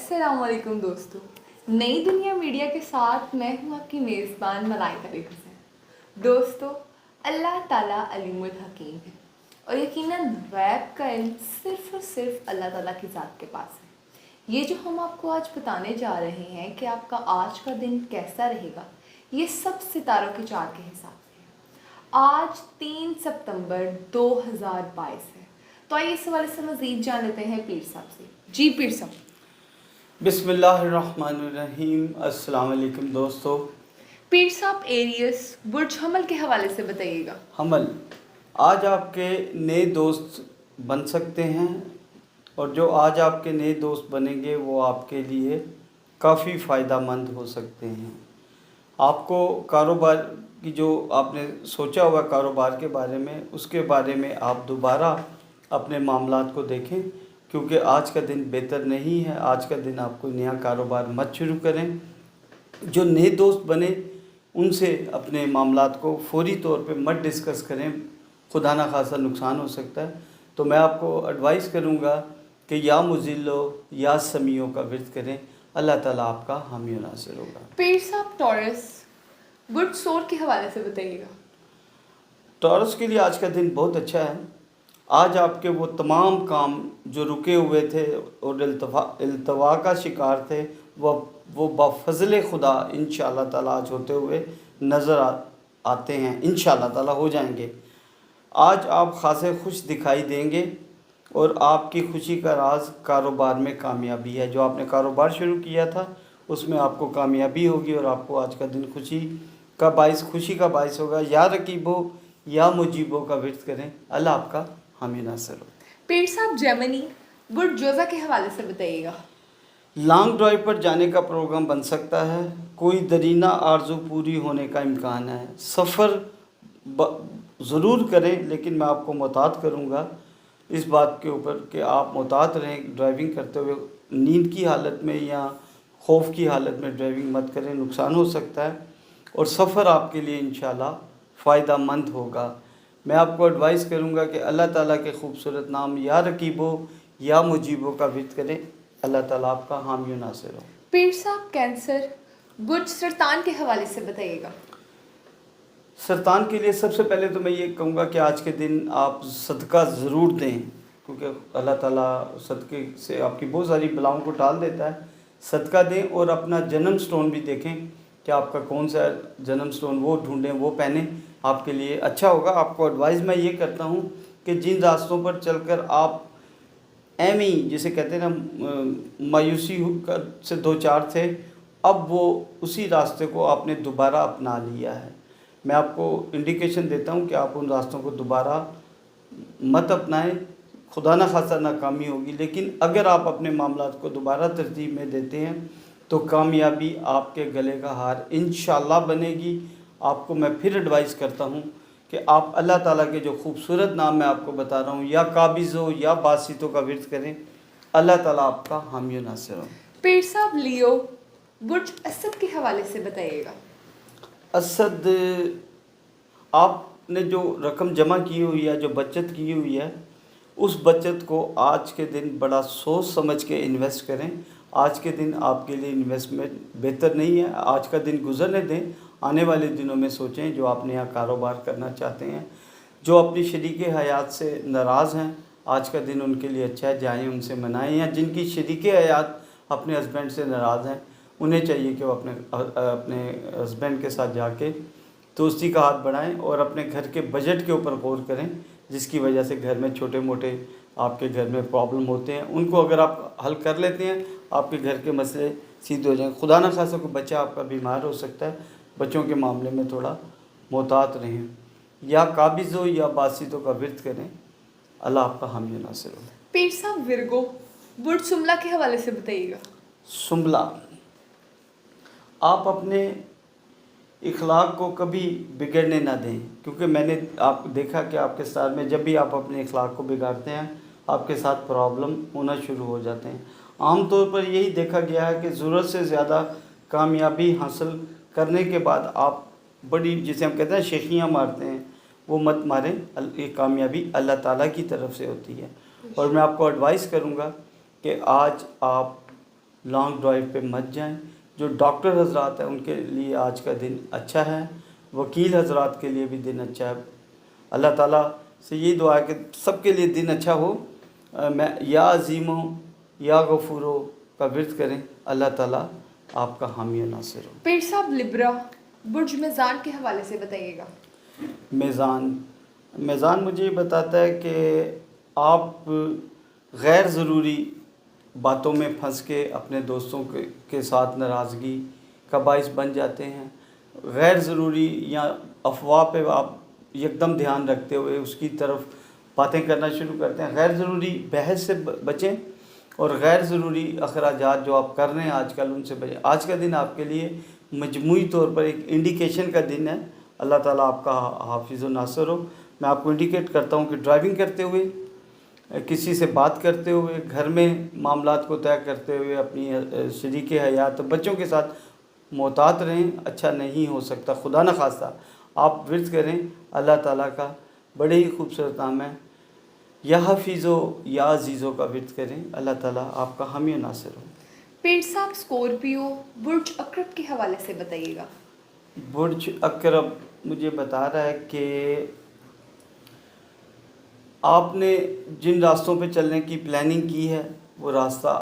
अस्सलाम वालेकुम दोस्तों, नई दुनिया मीडिया के साथ मैं हूँ आपकी मेज़बान मलाइका बेगम हुसैन। दोस्तों, अल्लाह ताला अलीमुल हकीम है और यकीनन गैब का इल्म सिर्फ़ और सिर्फ अल्लाह ताला की ज़ात के पास है। ये जो हम आपको आज बताने जा रहे हैं कि आपका आज का दिन कैसा रहेगा, ये सब सितारों के चार्ट के हिसाब से है। आज 3 सितंबर 2022 है, तो आइए इस हवाले से मज़ीद जान लेते हैं पीर साहब से। जी पीर साहब। बिस्मिल्लाहिर्रहमानिर्रहीम। अस्सलाम वालेकुम दोस्तों। पीर साहब, एरियस बुर्ज हमल के हवाले से बताइएगा। हमल, आज आपके नए दोस्त बन सकते हैं और जो आज आपके नए दोस्त बनेंगे वो आपके लिए काफ़ी फ़ायदा मंद हो सकते हैं। आपको कारोबार की जो आपने सोचा हुआ कारोबार के बारे में, उसके बारे में आप दोबारा अपने मामलात को देखें, क्योंकि आज का दिन बेहतर नहीं है। आज का दिन आप कोई नया कारोबार मत शुरू करें। जो नए दोस्त बने उनसे अपने मामलात को फौरी तौर पे मत डिस्कस करें, खुदा ना खासा नुकसान हो सकता है। तो मैं आपको एडवाइस करूँगा कि या मुजिल्लो या समीओ का विर्द करें। अल्लाह ताला आपका हामी व नासिर होगा। पीर साहब, टॉरस बुर्ज सोर के हवाले से बताइएगा। टॉरस के लिए आज का दिन बहुत अच्छा है। आज आपके वो तमाम काम जो रुके हुए थे और इल्तवा का शिकार थे, वो बफ़ज़ल खुदा इंशाअल्लाह ताला आज होते हुए नज़र आते हैं। इंशाअल्लाह ताला हो जाएंगे। आज आप खासे खुश दिखाई देंगे और आपकी खुशी का राज कारोबार में कामयाबी है। जो आपने कारोबार शुरू किया था उसमें आपको कामयाबी होगी और आपको आज का दिन खुशी का बाइस होगा। या रकीबो या मुजीबो का विर्द करें। अल्लाह आपका हामी नासिर हो। पीर साहब, जेमिनी बुर्ज जोज़ा के हवाले से बताइएगा। लॉन्ग ड्राइव पर जाने का प्रोग्राम बन सकता है। कोई दरीना आरज़ू पूरी होने का इम्कान है। सफ़र ज़रूर करें, लेकिन मैं आपको मोहतात करूँगा इस बात के ऊपर कि आप मोहतात रहें। ड्राइविंग करते हुए नींद की हालत में या खौफ की हालत में ड्राइविंग मत करें, नुकसान हो सकता है और सफ़र आपके लिए इंशाल्लाह फ़ायदा मंद होगा। मैं आपको एडवाइस करूँगा कि अल्लाह ताला के खूबसूरत नाम या रकीबो या मुजीबो का विर्द करें। अल्लाह ताला आपका हामी व नासिर हो। पीर साहब, कैंसर बुर्ज सरतान के हवाले से बताइएगा। सरतान के लिए सबसे पहले तो मैं ये कहूँगा कि आज के दिन आप सदका ज़रूर दें, क्योंकि अल्लाह ताला सदक़े से आपकी बहुत सारी बलाओं को टाल देता है। सदका दें और अपना जन्म स्टोन भी देखें कि आपका कौन सा जन्म स्टोन, वो ढूंढें, वो पहने, आपके लिए अच्छा होगा। आपको एडवाइस मैं ये करता हूँ कि जिन रास्तों पर चलकर आप एमी जिसे कहते हैं ना, मायूसी से दो चार थे, अब वो उसी रास्ते को आपने दोबारा अपना लिया है। मैं आपको इंडिकेशन देता हूँ कि आप उन रास्तों को दोबारा मत अपनाएं। खुदा ना खासा नाकामी होगी, लेकिन अगर आप अपने मामलात को दोबारा तरतीब में देते हैं तो कामयाबी आपके गले का हार इंशाअल्लाह बनेगी। आपको मैं फिर एडवाइस करता हूँ कि आप अल्लाह ताला के जो खूबसूरत नाम मैं आपको बता रहा हूँ, या काबिज़ो या बासितों का विर्द करें। अल्लाह ताला आपका हामी व नासिर हो। पीर साहब, लियो बुर्ज असद के हवाले से बताइएगा। असद, आपने जो रकम जमा की हुई है, जो बचत की हुई है, उस बचत को आज के दिन बड़ा सोच समझ के इन्वेस्ट करें। आज के दिन आपके लिए इन्वेस्टमेंट बेहतर नहीं है। आज का दिन गुजरने दें, आने वाले दिनों में सोचें जो आप नया कारोबार करना चाहते हैं। जो अपनी शरीक हयात से नाराज़ हैं, आज का दिन उनके लिए अच्छा है, जाएँ उनसे मनाएं। या जिनकी शरीक हयात अपने हस्बैंड से नाराज़ हैं, उन्हें चाहिए कि वो अपने हस्बैंड के साथ जाके दोस्ती का हाथ बढ़ाएं और अपने घर के बजट के ऊपर गौर करें, जिसकी वजह से घर में छोटे मोटे आपके घर में प्रॉब्लम होते हैं, उनको अगर आप हल कर लेते हैं, आपके घर के मसले सीधे हो जाएंगे। खुदा न खासा कोई बच्चा आपका बीमार हो सकता है, बच्चों के मामले में थोड़ा मोहतात रहें। या काबिज़ो या बासितों का विर्द करें। अल्लाह आपका हामी व नासिर हो। पीर साहब, विरगो बुर्ज सुमला के हवाले से बताइएगा। सुमला, आप अपने इखलाक को कभी बिगड़ने ना दें, क्योंकि मैंने आप देखा कि आपके साथ में जब भी आप अपने इखलाक को बिगाड़ते हैं, आपके साथ प्रॉब्लम होना शुरू हो जाते हैं। आम तौर पर यही देखा गया है कि ज़रूरत से ज़्यादा कामयाबी हासिल करने के बाद आप बड़ी, जिसे हम कहते हैं शेखियाँ मारते हैं, वो मत मारें। ये कामयाबी अल्लाह ताला की तरफ से होती है। और मैं आपको एडवाइस करूँगा कि आज आप لانگ ڈرائیو پہ مت جائیں. جو ڈاکٹر حضرات ہیں ان کے لیے آج کا دن اچھا ہے, وکیل حضرات کے لیے بھی دن اچھا ہے. اللہ تعالیٰ سے یہی دعا ہے کہ سب کے لیے دن اچھا ہو. میں یا عظیم ہو یا غفورو کا ورد کریں, اللہ تعالیٰ آپ کا حامی و ناصر ہو. پیر صاحب لبرا برج میزان کے حوالے سے بتائیے گا. میزان مجھے یہ بتاتا ہے کہ آپ غیر ضروری باتوں میں پھنس کے اپنے دوستوں کے ساتھ ناراضگی کا باعث بن جاتے ہیں. غیر ضروری یا افواہ پہ آپ یکدم دھیان رکھتے ہوئے اس کی طرف باتیں کرنا شروع کرتے ہیں. غیر ضروری بحث سے بچیں اور غیر ضروری اخراجات جو آپ کر رہے ہیں آج کل ان سے بچیں. آج کا دن آپ کے لیے مجموعی طور پر ایک انڈیکیشن کا دن ہے. اللہ تعالیٰ آپ کا حافظ و ناصر ہو. میں آپ کو انڈیکیٹ کرتا ہوں کہ ڈرائیونگ کرتے ہوئے, کسی سے بات کرتے ہوئے, گھر میں معاملات کو طے کرتے ہوئے, اپنی شریک حیات بچوں کے ساتھ محتاط رہیں. اچھا نہیں ہو سکتا, خدا نخواستہ آپ ورد کریں. اللہ تعالیٰ کا بڑے ہی خوبصورت نام ہے یا حفیظو یا عزیزو کا ورد کریں. اللہ تعالیٰ آپ کا حامی و ناصر ہو. پیر صاحب اسکورپیو برج اکرب کے حوالے سے بتائیے گا. برج اکرب مجھے بتا رہا ہے کہ آپ نے جن راستوں پہ چلنے کی پلاننگ کی ہے وہ راستہ